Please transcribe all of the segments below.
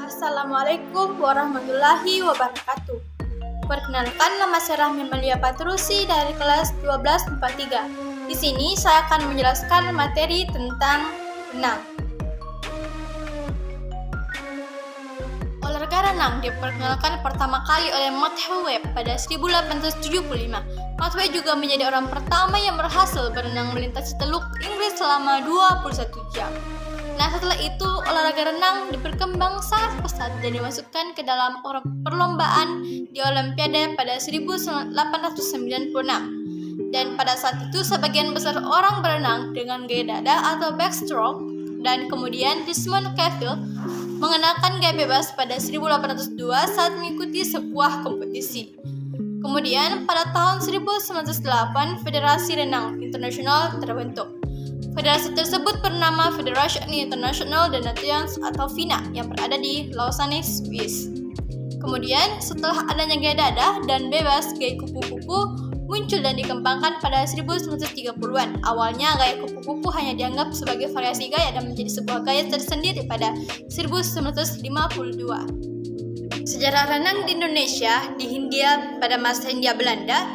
Assalamualaikum warahmatullahi wabarakatuh. Perkenalkan, nama saya Rahmi Malia Patrusi dari kelas 1243. Di sini saya akan menjelaskan materi tentang renang. Olahraga renang diperkenalkan pertama kali oleh Matthew Webb pada 1875. Matthew juga menjadi orang pertama yang berhasil berenang melintasi Teluk Inggris selama 21 jam. Nah, setelah itu olahraga renang diperkembang sangat pesat dan dimasukkan ke dalam perlombaan di Olimpiade pada 1896. Dan pada saat itu sebagian besar orang berenang dengan gaya dada atau backstroke, dan kemudian Desmond Cavill mengenakan gaya bebas pada 1802 saat mengikuti sebuah kompetisi. Kemudian pada tahun 1908 Federasi Renang Internasional terbentuk. Federasi tersebut bernama Federation International de Nations atau FINA yang berada di Lausanne, Swiss. Kemudian setelah adanya gaya dada dan bebas, gaya kupu-kupu muncul dan dikembangkan pada 1930-an. Awalnya gaya kupu-kupu hanya dianggap sebagai variasi gaya dan menjadi sebuah gaya tersendiri pada 1952. Sejarah renang di Indonesia di Hindia pada masa Hindia Belanda,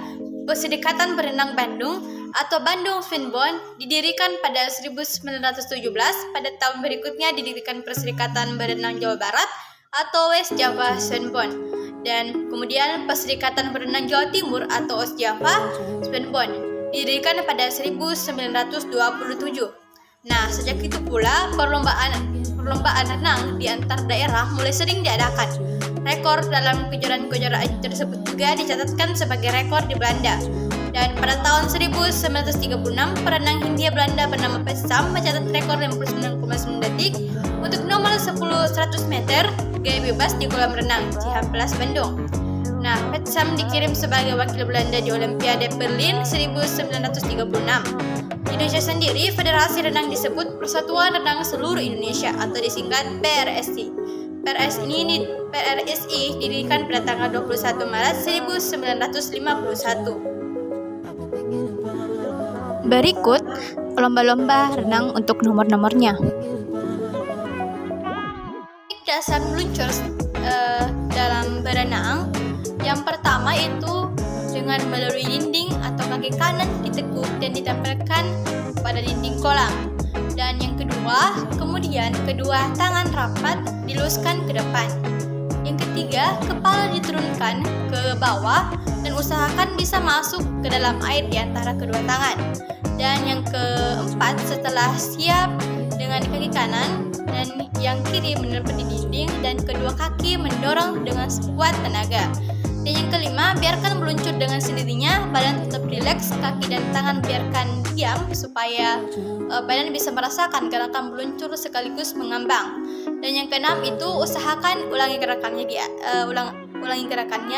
Perserikatan Berenang Bandung atau Bandung Swanbond didirikan pada 1917. Pada tahun berikutnya didirikan Perserikatan Berenang Jawa Barat atau West Java Swanbond, dan kemudian Perserikatan Berenang Jawa Timur atau East Java Swanbond didirikan pada 1927. Nah, sejak itu pula perlombaan renang di antar daerah mulai sering diadakan. Rekor dalam kejuaraan tersebut juga dicatatkan sebagai rekor di Belanda. Dan pada tahun 1936, perenang Hindia Belanda bernama Petsam mencatat rekor 59,9 detik untuk nomor 10-100 meter gaya bebas di kolam renang Cihampelas, Bandung. Nah, Petsam dikirim sebagai wakil Belanda di Olimpiade Berlin 1936. Di Indonesia sendiri, Federasi Renang disebut Persatuan Renang Seluruh Indonesia atau disingkat PRSI. PRSI didirikan pada tanggal 21 Maret 1951. Berikut lomba-lomba renang untuk nomor-nomornya. Dasar meluncur dalam berenang. Yang pertama itu dengan melalui dinding atau kaki kanan ditekuk dan ditempelkan pada dinding kolam. Dan yang kedua, kemudian kedua tangan rapat diluskan ke depan. Yang ketiga, kepala diturunkan ke bawah dan usahakan bisa masuk ke dalam air di antara kedua tangan. Dan yang keempat, setelah siap dengan kaki kanan dan yang kiri menempel di dinding dan kedua kaki mendorong dengan sekuat tenaga. Dan yang kelima, biarkan meluncur dengan sendirinya, badan tetap rileks, kaki dan tangan biarkan diam supaya badan bisa merasakan gerakan meluncur sekaligus mengambang. Dan yang keenam itu usahakan ulangi gerakannya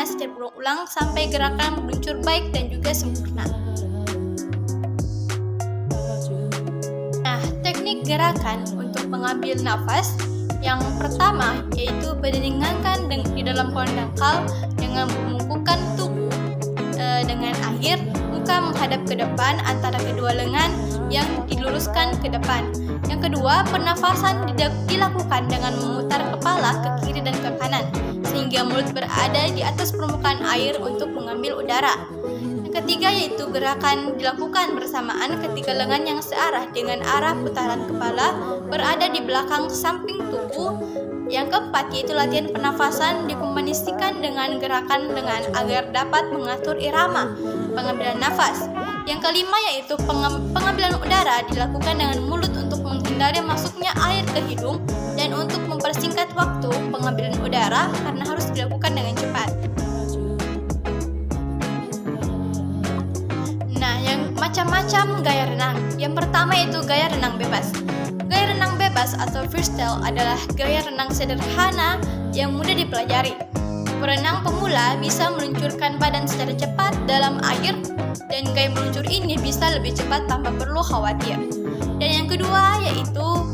secara berulang sampai gerakan meluncur baik dan juga sempurna. Nah, teknik gerakan untuk mengambil nafas yang pertama yaitu berdindingkan di dalam kolam dangkal dengan membungkukkan tubuh dengan akhir muka menghadap ke depan antara kedua lengan yang diluruskan ke depan. Yang kedua, pernafasan dilakukan dengan memutar kepala ke kiri dan ke kanan sehingga mulut berada di atas permukaan air untuk mengambil udara. Yang ketiga yaitu gerakan dilakukan bersamaan ketika lengan yang searah dengan arah putaran kepala berada di belakang samping tubuh. Yang keempat yaitu latihan pernafasan dikombinasikan dengan gerakan lengan agar dapat mengatur irama pengambilan nafas. Yang kelima yaitu pengambilan udara dilakukan dengan mulut untuk menghindari masuknya air ke hidung dan untuk mempersingkat waktu pengambilan udara karena harus dilakukan dengan cepat. Nah, yang macam-macam gaya renang. Yang pertama yaitu gaya renang bebas. Gaya renang bebas atau freestyle adalah gaya renang sederhana yang mudah dipelajari. Perenang pemula bisa meluncurkan badan secara cepat dalam air dan gaya meluncur ini bisa lebih cepat tanpa perlu khawatir. Dan yang kedua yaitu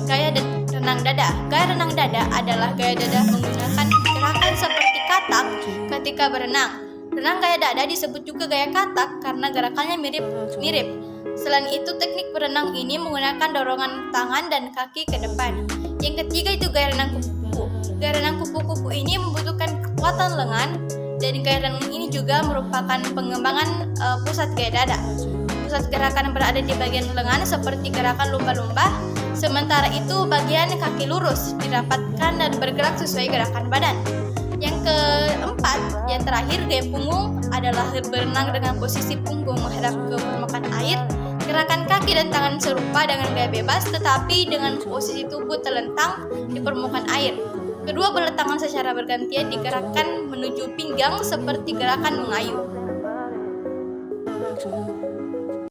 gaya renang dada. Gaya renang dada adalah gaya dada menggunakan gerakan seperti katak ketika berenang. Renang gaya dada disebut juga gaya katak karena gerakannya mirip. Selain itu, teknik berenang ini menggunakan dorongan tangan dan kaki ke depan. Yang ketiga itu gaya renang kupu-kupu. kupu-kupu ini membutuhkan kekuatan lengan, dan gaya renang ini juga merupakan pengembangan pusat gaya dada. Pusat gerakan berada di bagian lengan seperti gerakan lumba-lumba, sementara itu bagian kaki lurus dirapatkan dan bergerak sesuai gerakan badan. Yang keempat, yang terakhir, gaya punggung adalah berenang dengan posisi punggung menghadap ke permukaan air. Gerakan kaki dan tangan serupa dengan gaya bebas, tetapi dengan posisi tubuh terlentang di permukaan air. Kedua belah tangan secara bergantian digerakkan menuju pinggang seperti gerakan mengayuh.